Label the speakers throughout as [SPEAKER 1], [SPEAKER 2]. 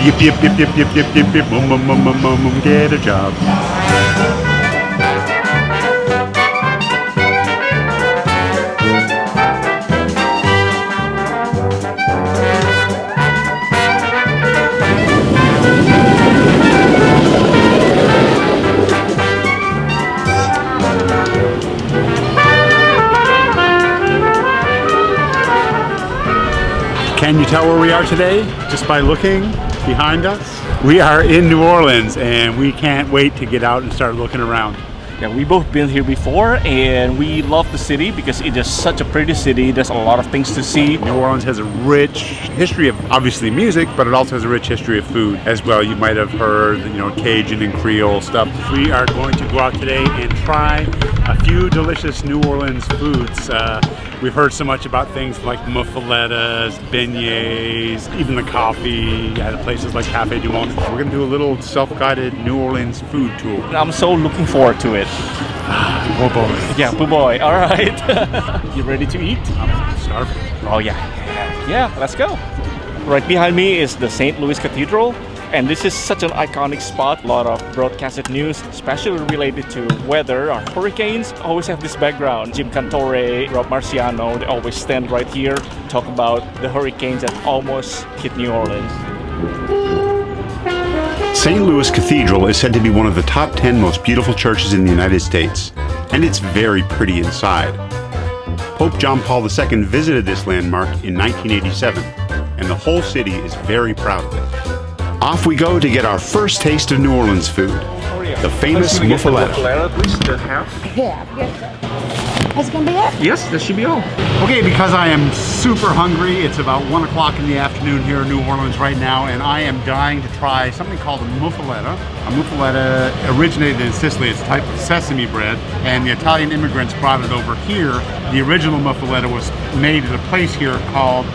[SPEAKER 1] Yip, yip, yip, yip, yip, yip, yip, yip, boom, boom, boom, boom, boom, boom, get a job. Can you tell where we are today just by looking behind us? We are in New Orleans and we can't wait to get out and start looking around.
[SPEAKER 2] Yeah, we both been here before and we love the city because it is such a pretty city. There's a lot of things to see.
[SPEAKER 1] New Orleans has a rich history of obviously music, but it also has a rich history of food as well. You might have heard, you know, Cajun and Creole stuff. We are going to go out today and try a few delicious New Orleans foods. We've heard so much about things like Muffalettas, Beignets, even the coffee at places like Cafe du Monde. We're going to do a little self-guided New Orleans food tour.
[SPEAKER 2] I'm so looking forward to it.
[SPEAKER 1] Poboys.
[SPEAKER 2] Yeah, Poboy. All right. You ready to eat?
[SPEAKER 1] I'm starving.
[SPEAKER 2] Oh yeah. Yeah, let's go. Right behind me is the Saint Louis Cathedral. And this is such an iconic spot. A lot of broadcasted news, especially related to weather or hurricanes, always have this background. Jim Cantore, Rob Marciano, they always stand right here, talk about the hurricanes that almost hit New Orleans.
[SPEAKER 1] St. Louis Cathedral is said to be one of the top 10 most beautiful churches in the United States, and it's very pretty inside. Pope John Paul II visited this landmark in 1987, and the whole city is very proud of it. Off we go to get our first taste of New Orleans food, the famous Muffaletta.
[SPEAKER 2] Please, the half.
[SPEAKER 3] Yeah. Is it gonna be it?
[SPEAKER 2] Yes, that should be all.
[SPEAKER 1] Okay, because I am super hungry, it's about 1 o'clock in the afternoon here in New Orleans right now, and I am dying to try something called a Muffaletta. A Muffaletta originated in Sicily. It's a type of sesame bread, and the Italian immigrants brought it over here. The original Muffaletta was made at a place here called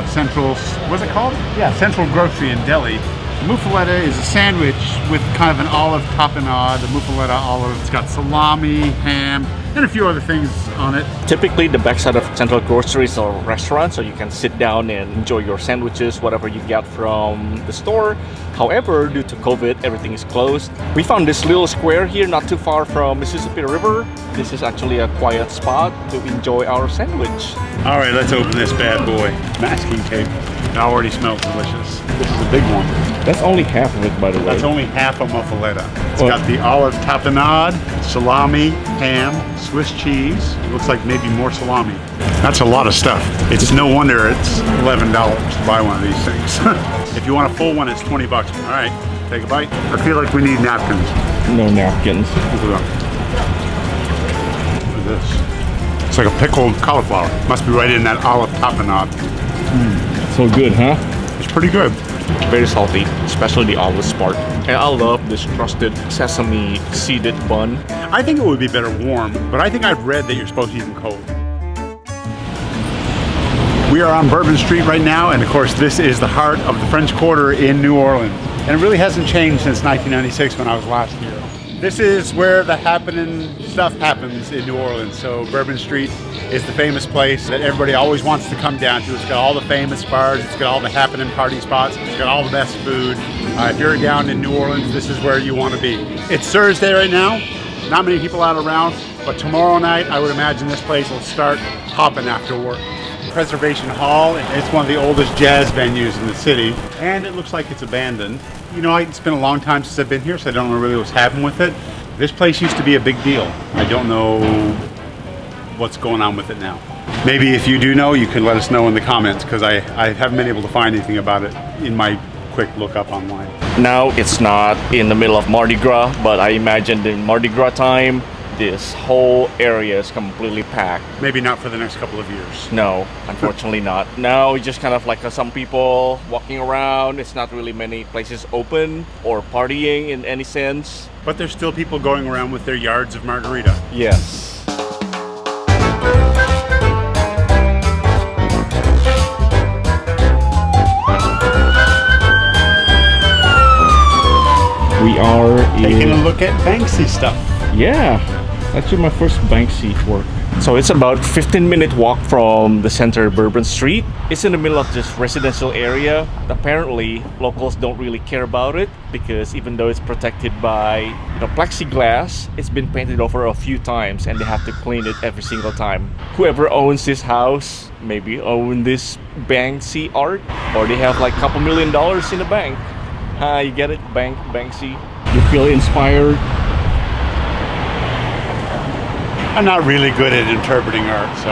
[SPEAKER 1] Central, what's it called? Yeah, Central Grocery in Deli. The Muffaletta is a sandwich with kind of an olive tapenade. The Muffaletta olive, it's got salami, ham, and a few other things on it.
[SPEAKER 2] Typically, the backside of Central Grocery is a restaurant, so you can sit down and enjoy your sandwiches, whatever you get from the store. However, due to COVID, everything is closed. We found this little square here, not too far from Mississippi River. This is actually a quiet spot to enjoy our sandwich.
[SPEAKER 1] All right, let's open this bad boy. Masking tape. It already smells delicious. This is a big one.
[SPEAKER 2] That's only half of it, by the way.
[SPEAKER 1] That's only half a Muffaletta. It's got the olive tapenade, salami, ham, Swiss cheese. It looks like maybe more salami. That's a lot of stuff. It's no wonder it's $11 to buy one of these things. If you want a full one, it's 20 bucks. All right, take a bite. I feel like we need napkins.
[SPEAKER 2] No napkins.
[SPEAKER 1] Look at this. It's like a pickled cauliflower. Must be right in that olive tapenade.
[SPEAKER 2] So good, huh?
[SPEAKER 1] It's pretty good.
[SPEAKER 2] Very salty, especially the olive part. And I love this crusted sesame seeded bun.
[SPEAKER 1] I think it would be better warm, but I think I've read that you're supposed to eat them cold. We are on Bourbon Street right now, and of course this is the heart of the French Quarter in New Orleans. And it really hasn't changed since 1996 when I was last here. This is where the happening stuff happens in New Orleans. So Bourbon Street is the famous place that everybody always wants to come down to. It's got all the famous bars, it's got all the happening party spots, it's got all the best food. If you're down in New Orleans, this is where you want to be. It's Thursday right now, not many people out around, but tomorrow night I would imagine this place will start hopping after work. Preservation Hall, it's one of the oldest jazz venues in the city, and it looks like it's abandoned. You know, it's been a long time since I've been here, so I don't know really what's happened with it. This place used to be a big deal. I don't know what's going on with it now. Maybe if you do know, you can let us know in the comments, because I haven't been able to find anything about it in my quick look up online.
[SPEAKER 2] Now it's not in the middle of Mardi Gras, but I imagine in Mardi Gras time, this whole area is completely packed.
[SPEAKER 1] Maybe not for the next couple of years.
[SPEAKER 2] No, unfortunately not. Now it's just kind of like some people walking around. It's not really many places open or partying in any sense.
[SPEAKER 1] But there's still people going around with their yards of margarita.
[SPEAKER 2] Yes. We are
[SPEAKER 1] taking a look at Banksy stuff.
[SPEAKER 2] Yeah, actually my first Banksy work. So it's about 15-minute walk from the center of Bourbon Street. It's in the middle of this residential area. Apparently, locals don't really care about it because even though it's protected by plexiglass, it's been painted over a few times and they have to clean it every single time. Whoever owns this house maybe own this Banksy art, or they have like a couple $1 million in the bank. You get it? Banksy. You feel inspired?
[SPEAKER 1] I'm not really good at interpreting art, so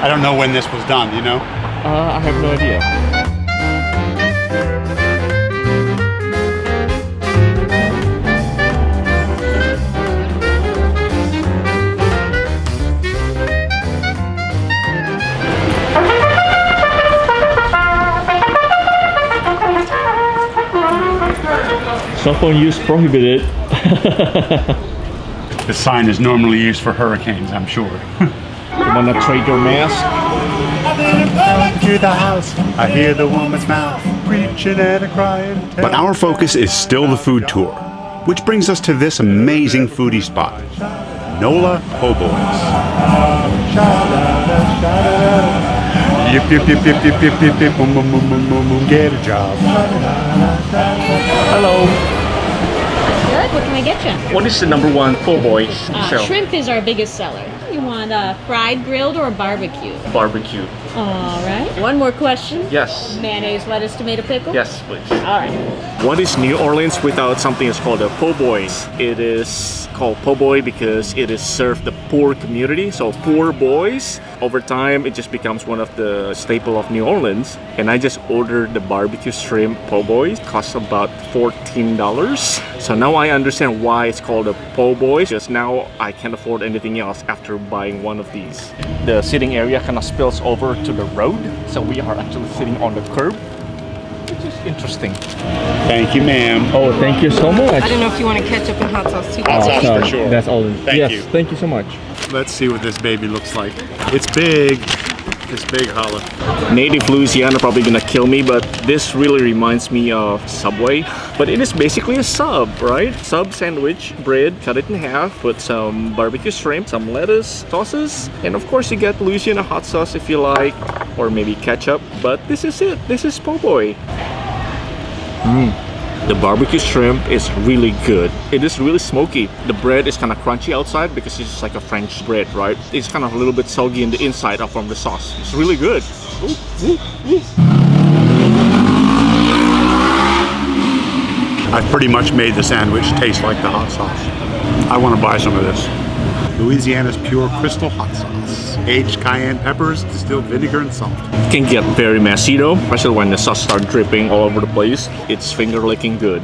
[SPEAKER 1] I don't know when this was done, you know?
[SPEAKER 2] I have no idea. Cell phone use prohibited.
[SPEAKER 1] The sign is normally used for hurricanes, I'm sure.
[SPEAKER 2] You wanna trade your mask?
[SPEAKER 1] To the house, I hear the woman's mouth, preaching and a crying. But our focus is still the food tour, which brings us to this amazing foodie spot, NOLA Poboys. Yip, yip, yip, yip, yip, yip, yip, yip, boom, boom, boom, boom, boom, boom, get a job.
[SPEAKER 2] Hello.
[SPEAKER 3] Good. What can I get you?
[SPEAKER 2] What is the number one Poboys sell?
[SPEAKER 3] Shrimp is our biggest seller. You want fried, grilled, or barbecue?
[SPEAKER 2] Barbecue.
[SPEAKER 3] All right. One more question.
[SPEAKER 2] Yes.
[SPEAKER 3] Mayonnaise, lettuce, tomato, pickle?
[SPEAKER 2] Yes, please.
[SPEAKER 3] All right.
[SPEAKER 2] What is New Orleans without something that's called a Poboys? It is called Poboy because it is served the poor community, so poor boys. Over time, it just becomes one of the staple of New Orleans. And I just ordered the barbecue shrimp Poboys. Costs about $14. So now I understand why it's called a Poboys, because now I can't afford anything else after buying one of these. The sitting area kind of spills over to the road, so we are actually sitting on the curb, which is interesting.
[SPEAKER 1] Thank you, ma'am.
[SPEAKER 2] Oh, thank you so much.
[SPEAKER 4] I don't know if you want to ketchup and hot sauce too.
[SPEAKER 1] Hot sauce for sure.
[SPEAKER 2] That's all.
[SPEAKER 1] Thank you.
[SPEAKER 2] Thank you so much.
[SPEAKER 1] Let's see what this baby looks like. It's big. This big holla.
[SPEAKER 2] Native Louisiana probably gonna kill me, but this really reminds me of Subway. But it is basically a sub, right? Sub sandwich, bread, cut it in half, put some barbecue shrimp, some lettuce, sauces, and of course you get Louisiana hot sauce if you like, or maybe ketchup. But this is it. This is Po' Boy. The barbecue shrimp is really good. It is really smoky. The bread is kind of crunchy outside because it's like a French bread, right? It's kind of a little bit soggy in the inside from the sauce. It's really good. Ooh, ooh, ooh.
[SPEAKER 1] I've pretty much made the sandwich taste like the hot sauce. I want to buy some of this. Louisiana's pure crystal hot sauce. Aged cayenne peppers, distilled vinegar, and salt.
[SPEAKER 2] It can get very messy though, especially when the sauce starts dripping all over the place. It's finger licking good.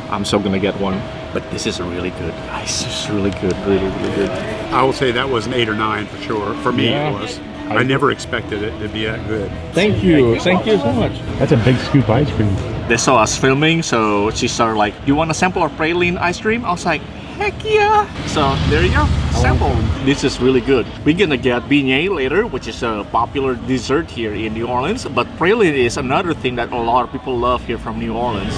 [SPEAKER 2] I'm so gonna get one. But this is really good, guys. It's really good, really, really good.
[SPEAKER 1] I will say that was an 8 or 9 for sure. For me,
[SPEAKER 2] Yeah.
[SPEAKER 1] it was. I never expected it to be that good.
[SPEAKER 2] Thank you so much.
[SPEAKER 1] That's a big scoop ice cream.
[SPEAKER 2] They saw us filming, so she started like, "You want a sample of Praline Ice Cream?" I was like, heck yeah! So there you go, sample. This is really good. We're gonna get Beignet later, which is a popular dessert here in New Orleans. But praline is another thing that a lot of people love here from New Orleans.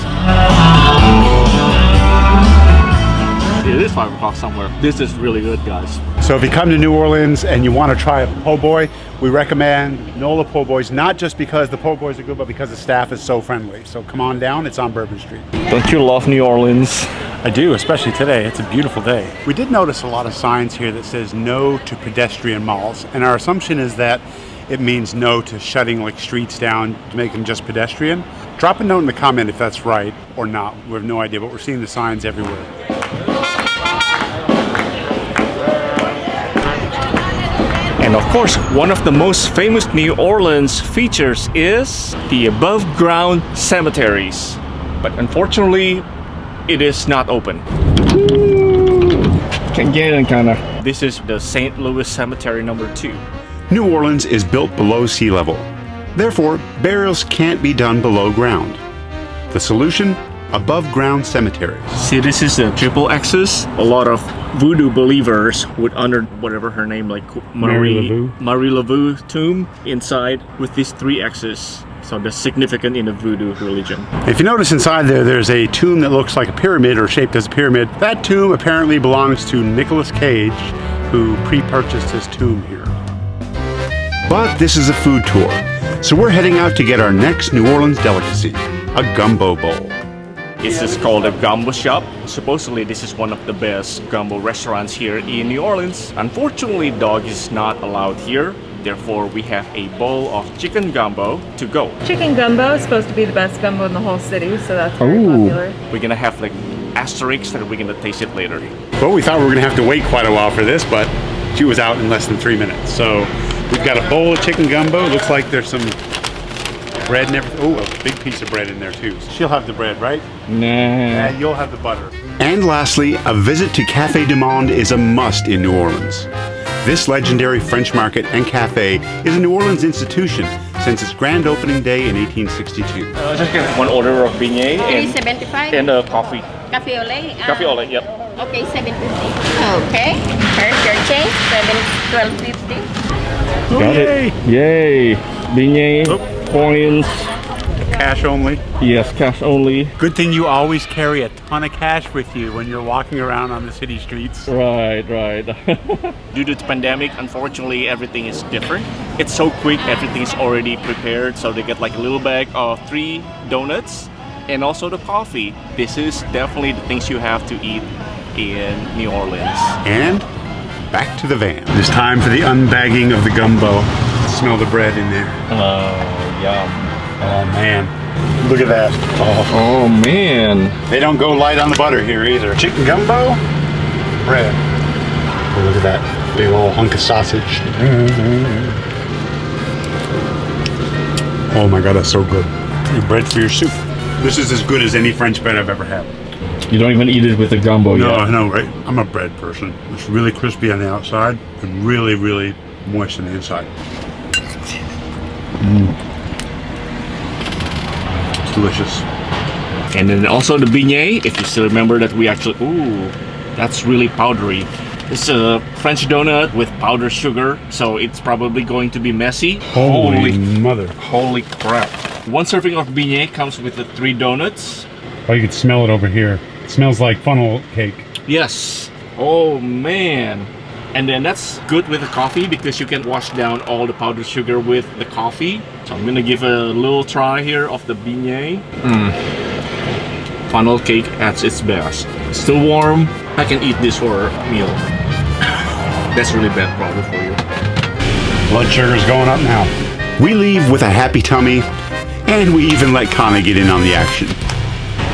[SPEAKER 2] It is 5 o'clock somewhere. This is really good, guys.
[SPEAKER 1] So if you come to New Orleans and you want to try a po' boy, we recommend NOLA Poboys, not just because the po' boys are good, but because the staff is so friendly. So come on down, it's on Bourbon Street.
[SPEAKER 2] Don't you love New Orleans?
[SPEAKER 1] I do, especially today. It's a beautiful day. We did notice a lot of signs here that says no to pedestrian malls, and our assumption is that it means no to shutting like streets down to make them just pedestrian. Drop a note in the comment if that's right or not. We have no idea, but we're seeing the signs everywhere.
[SPEAKER 2] And of course, one of the most famous New Orleans features is the above ground cemeteries. But unfortunately, it is not open. Can get in kinda. This is the Saint Louis Cemetery number 2.
[SPEAKER 1] New Orleans is built below sea level. Therefore, burials can't be done below ground. The solution? Above ground cemeteries.
[SPEAKER 2] See, this is the triple X's. A lot of voodoo believers would honor whatever her name, like Marie Laveau tomb inside with these 3 X's. So they're significant in the voodoo religion.
[SPEAKER 1] If you notice inside there's a tomb that looks like a pyramid or shaped as a pyramid. That tomb apparently belongs to Nicolas Cage, who pre-purchased his tomb here. But this is a food tour, so we're heading out to get our next New Orleans delicacy, a gumbo bowl.
[SPEAKER 2] This is called a Gumbo shop. Supposedly, this is one of the best gumbo restaurants here in New Orleans. Unfortunately, dog is not allowed here. Therefore, we have a bowl of chicken gumbo to go.
[SPEAKER 4] Chicken gumbo is supposed to be the best gumbo in the whole city, so that's very popular.
[SPEAKER 2] We're gonna have like asterisks that we're gonna taste it later.
[SPEAKER 1] Well, we thought we were gonna have to wait quite a while for this, but she was out in less than 3 minutes. So we've got a bowl of chicken gumbo. Looks like there's some bread and everything. Oh, a big piece of bread in there too. She'll have the bread, right?
[SPEAKER 2] Nah.
[SPEAKER 1] And you'll have the butter. And lastly, a visit to Café du Monde is a must in New Orleans. This legendary French market and cafe is a New Orleans institution since its grand opening day in 1862.
[SPEAKER 2] Just get one order of beignet and,
[SPEAKER 3] 375.
[SPEAKER 2] and coffee.
[SPEAKER 3] Cafe au lait.
[SPEAKER 2] Coffee or lait, yep.
[SPEAKER 3] Okay, 750. Okay. Here's your change. 1250.
[SPEAKER 2] Got it. Yay. Beignet, coins.
[SPEAKER 1] Cash only.
[SPEAKER 2] Yes, cash only.
[SPEAKER 1] Good thing you always carry a ton of cash with you when you're walking around on the city streets.
[SPEAKER 2] Right. Due to the pandemic, unfortunately, everything is different. It's so quick, everything is already prepared. So they get like a little bag of 3 donuts and also the coffee. This is definitely the things you have to eat in New Orleans.
[SPEAKER 1] And back to the van. It's time for the unbagging of the gumbo. Smell the bread in there.
[SPEAKER 2] Oh, yum.
[SPEAKER 1] Oh man, look at that.
[SPEAKER 2] Oh man.
[SPEAKER 1] They don't go light on the butter here either. Chicken gumbo, bread. Oh, look at that big old hunk of sausage. Oh my God, that's so good. Your bread for your soup. This is as good as any French bread I've ever had.
[SPEAKER 2] You don't even eat it with the gumbo
[SPEAKER 1] No,
[SPEAKER 2] yet.
[SPEAKER 1] I know, right? I'm a bread person. It's really crispy on the outside and really, really moist on the inside. It's delicious.
[SPEAKER 2] And then also the beignet, if you still remember that we actually, ooh, that's really powdery. It's a French donut with powdered sugar, so it's probably going to be messy.
[SPEAKER 1] Holy mother.
[SPEAKER 2] Holy crap. One serving of beignet comes with the 3 donuts.
[SPEAKER 1] Oh, you can smell it over here. It smells like funnel cake.
[SPEAKER 2] Yes. Oh man. And then that's good with the coffee because you can wash down all the powdered sugar with the coffee. So I'm gonna give a little try here of the beignet. Funnel cake at its best. Still warm. I can eat this for a meal. That's really bad problem for you.
[SPEAKER 1] Blood sugar's going up now. We leave with a happy tummy, and we even let Connie get in on the action.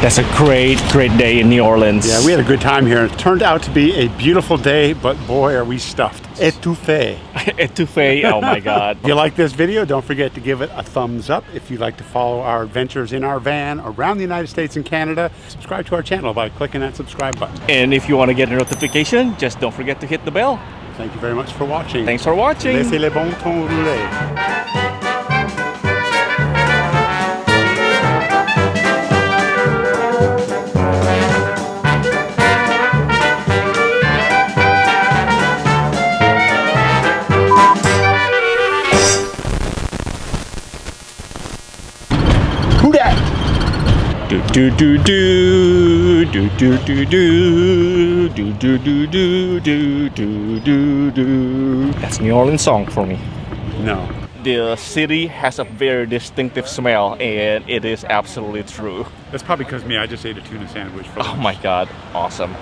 [SPEAKER 2] That's a great day in New Orleans.
[SPEAKER 1] Yeah, we had a good time here. It turned out to be a beautiful day, but boy, are we stuffed. Étouffé.
[SPEAKER 2] Étouffé, oh my God.
[SPEAKER 1] If you like this video, don't forget to give it a thumbs up. If you'd like to follow our adventures in our van around the United States and Canada, subscribe to our channel by clicking that subscribe button.
[SPEAKER 2] And if you want to get a notification, just don't forget to hit the bell.
[SPEAKER 1] Thank you very much for watching.
[SPEAKER 2] Thanks for watching.
[SPEAKER 1] Laissez les bons temps rouler.
[SPEAKER 2] Do do do do do do do do do do do do do do do. That's New Orleans song for me.
[SPEAKER 1] No.
[SPEAKER 2] The city has a very distinctive smell, and it is absolutely true.
[SPEAKER 1] That's probably because I just ate a tuna sandwich for lunch.
[SPEAKER 2] Oh my God, awesome.